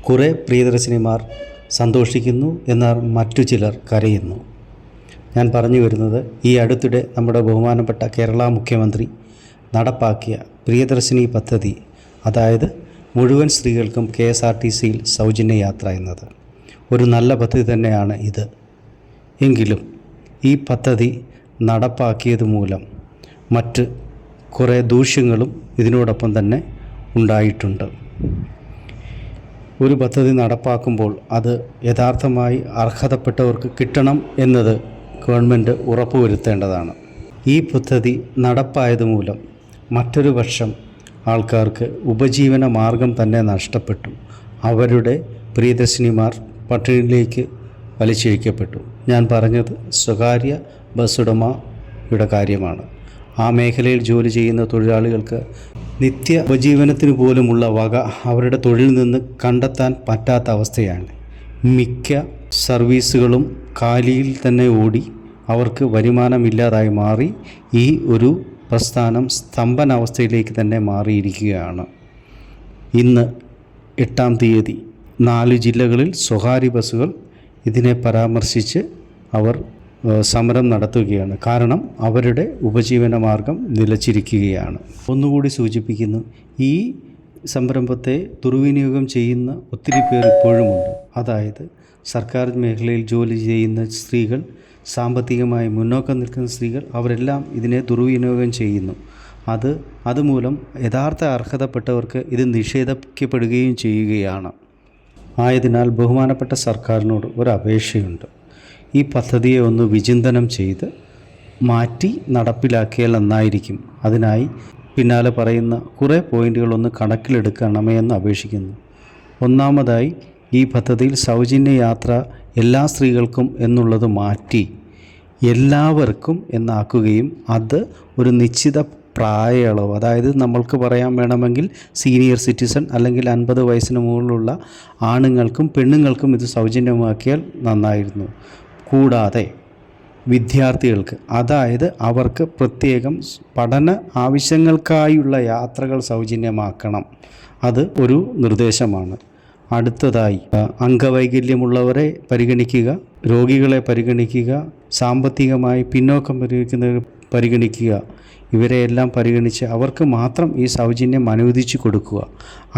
കുറേ പ്രിയദർശിനിമാർ സന്തോഷിക്കുന്നു, എന്നാൽ മറ്റു ചിലർ കരയുന്നു. ഞാൻ പറഞ്ഞു വരുന്നത്, ഈ അടുത്തിടെ നമ്മുടെ ബഹുമാനപ്പെട്ട കേരള മുഖ്യമന്ത്രി നടപ്പാക്കിയ പ്രിയദർശിനി പദ്ധതി, അതായത് മുഴുവൻ സ്ത്രീകൾക്കും KSRTCയിൽ സൗജന്യ യാത്ര എന്നത് ഒരു നല്ല പദ്ധതി തന്നെയാണ് ഇത്. എങ്കിലും ഈ പദ്ധതി നടപ്പാക്കിയത് മൂലം മറ്റ് കുറേ ദൂഷ്യങ്ങളും ഇതിനോടൊപ്പം തന്നെ ഉണ്ടായിട്ടുണ്ട്. ഒരു പദ്ധതി നടപ്പാക്കുമ്പോൾ അത് യഥാർത്ഥമായി അർഹതപ്പെട്ടവർക്ക് കിട്ടണം എന്നത് ഗവൺമെൻറ് ഉറപ്പുവരുത്തേണ്ടതാണ്. ഈ പദ്ധതി നടപ്പായതുമൂലം മറ്റൊരു പക്ഷം ആൾക്കാർക്ക് ഉപജീവന മാർഗം തന്നെ നഷ്ടപ്പെട്ടു. അവരുടെ പ്രിയദർശിനിമാർ പട്ടിണിയിലേക്ക് വലിച്ചിഴക്കപ്പെട്ടു. ഞാൻ പറഞ്ഞത് സ്വകാര്യ ബസ് ഉടമയുടെ കാര്യമാണ്. ആ മേഖലയിൽ ജോലി ചെയ്യുന്ന തൊഴിലാളികൾക്ക് നിത്യ ഉപജീവനത്തിന് പോലുമുള്ള വക അവരുടെ തൊഴിലിൽ നിന്ന് കണ്ടെത്താൻ പറ്റാത്ത അവസ്ഥയാണ്. മിക്ക സർവീസുകളും കാലിയിൽ തന്നെ ഓടി അവർക്ക് വരുമാനമില്ലാതായി മാറി. ഈ ഒരു പ്രസ്ഥാനം സ്തംഭനാവസ്ഥയിലേക്ക് തന്നെ മാറിയിരിക്കുകയാണ്. ഇന്ന് 8-ാം തീയതി 4 ജില്ലകളിൽ സ്വകാര്യ ബസ്സുകൾ ഇതിനെ പരാമർശിച്ച് അവർ സമരം നടത്തുകയാണ്. കാരണം അവരുടെ ഉപജീവന മാർഗം നിലച്ചിരിക്കുകയാണ്. ഒന്നുകൂടി സൂചിപ്പിക്കുന്നു, ഈ സംരംഭത്തെ ദുർവിനിയോഗം ചെയ്യുന്ന ഒത്തിരി പേർ ഇപ്പോഴുമുണ്ട്. അതായത് സർക്കാർ മേഖലയിൽ ജോലി ചെയ്യുന്ന സ്ത്രീകൾ, സാമ്പത്തികമായി മുന്നോക്കം നിൽക്കുന്ന സ്ത്രീകൾ, അവരെല്ലാം ഇതിനെ ദുർവിനിയോഗം ചെയ്യുന്നു. അതുമൂലം യഥാർത്ഥ അർഹതപ്പെട്ടവർക്ക് ഇത് നിഷേധിക്കപ്പെടുകയും ചെയ്യുകയാണ്. ആയതിനാൽ ബഹുമാനപ്പെട്ട സർക്കാരിനോട് ഒരു അപേക്ഷയുണ്ട്. ഈ പദ്ധതിയെ ഒന്ന് വിചിന്തനം ചെയ്ത് മാറ്റി നടപ്പിലാക്കിയാൽ നന്നായിരിക്കും. അതിനായി പിന്നാലെ പറയുന്ന കുറേ പോയിൻ്റുകളൊന്ന് കണക്കിലെടുക്കണമേ എന്ന് അപേക്ഷിക്കുന്നു. ഒന്നാമതായി, ഈ പദ്ധതിയിൽ സൗജന്യ യാത്ര എല്ലാ സ്ത്രീകൾക്കും എന്നുള്ളത് മാറ്റി എല്ലാവർക്കും എന്നാക്കുകയും അത് ഒരു നിശ്ചിത പ്രായയളവ്, അതായത് നമ്മൾക്ക് പറയാൻ വേണമെങ്കിൽ സീനിയർ സിറ്റിസൺ അല്ലെങ്കിൽ 50 വയസ്സിന് മുകളിലുള്ള ആണുങ്ങൾക്കും പെണ്ണുങ്ങൾക്കും ഇത് സൗജന്യമാക്കിയാൽ നന്നായിരുന്നു. കൂടാതെ വിദ്യാർത്ഥികൾക്ക്, അതായത് അവർക്ക് പ്രത്യേകം പഠന ആവശ്യങ്ങൾക്കായുള്ള യാത്രകൾ സൗജന്യമാക്കണം. അത് ഒരു നിർദ്ദേശമാണ്. അടുത്തതായി, അംഗവൈകല്യമുള്ളവരെ പരിഗണിക്കുക, രോഗികളെ പരിഗണിക്കുക, സാമ്പത്തികമായി പിന്നോക്കം പരിഗണിക്കുക. ഇവരെയെല്ലാം പരിഗണിച്ച് അവർക്ക് മാത്രം ഈ സൗജന്യം അനുവദിച്ചു കൊടുക്കുക.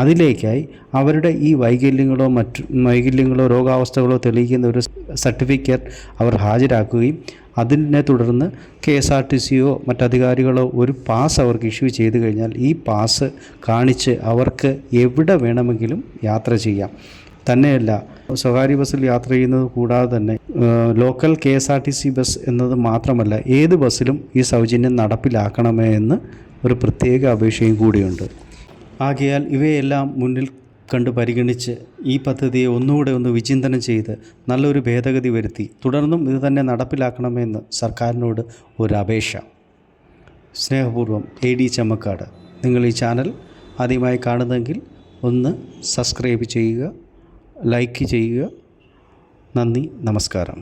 അതിലേക്കായി അവരുടെ ഈ വൈകല്യങ്ങളോ രോഗാവസ്ഥകളോ തെളിയിക്കുന്ന ഒരു സർട്ടിഫിക്കറ്റ് അവർ ഹാജരാക്കുകയും അതിനെ തുടർന്ന് KSRTCയോ മറ്റധികാരികളോ ഒരു പാസ് അവർക്ക് ഇഷ്യൂ ചെയ്തു കഴിഞ്ഞാൽ ഈ പാസ് കാണിച്ച് അവർക്ക് എവിടെ വേണമെങ്കിലും യാത്ര ചെയ്യാം. തന്നെയല്ല, സ്വകാര്യ ബസ്സിൽ യാത്ര ചെയ്യുന്നത് കൂടാതെ തന്നെ ലോക്കൽ KSRTC ബസ് എന്നത് മാത്രമല്ല, ഏത് ബസ്സിലും ഈ സൗജന്യം നടപ്പിലാക്കണമേ എന്ന് ഒരു പ്രത്യേക അപേക്ഷയും കൂടിയുണ്ട്. ആകയാൽ ഇവയെല്ലാം മുന്നിൽ കണ്ട് പരിഗണിച്ച് ഈ പദ്ധതിയെ ഒന്നുകൂടെ ഒന്ന് വിചിന്തനം ചെയ്ത് നല്ലൊരു ഭേദഗതി വരുത്തി തുടർന്നും ഇത് തന്നെ നടപ്പിലാക്കണമെന്ന് സർക്കാരിനോട് ഒരു അപേക്ഷ. സ്നേഹപൂർവ്വം AD ചമ്മക്കാട്. നിങ്ങൾ ഈ ചാനൽ ആദ്യമായി കാണുന്നെങ്കിൽ ഒന്ന് സബ്സ്ക്രൈബ് ചെയ്യുക, ലൈക്ക് ചെയ്യുക. നന്ദി, നമസ്കാരം.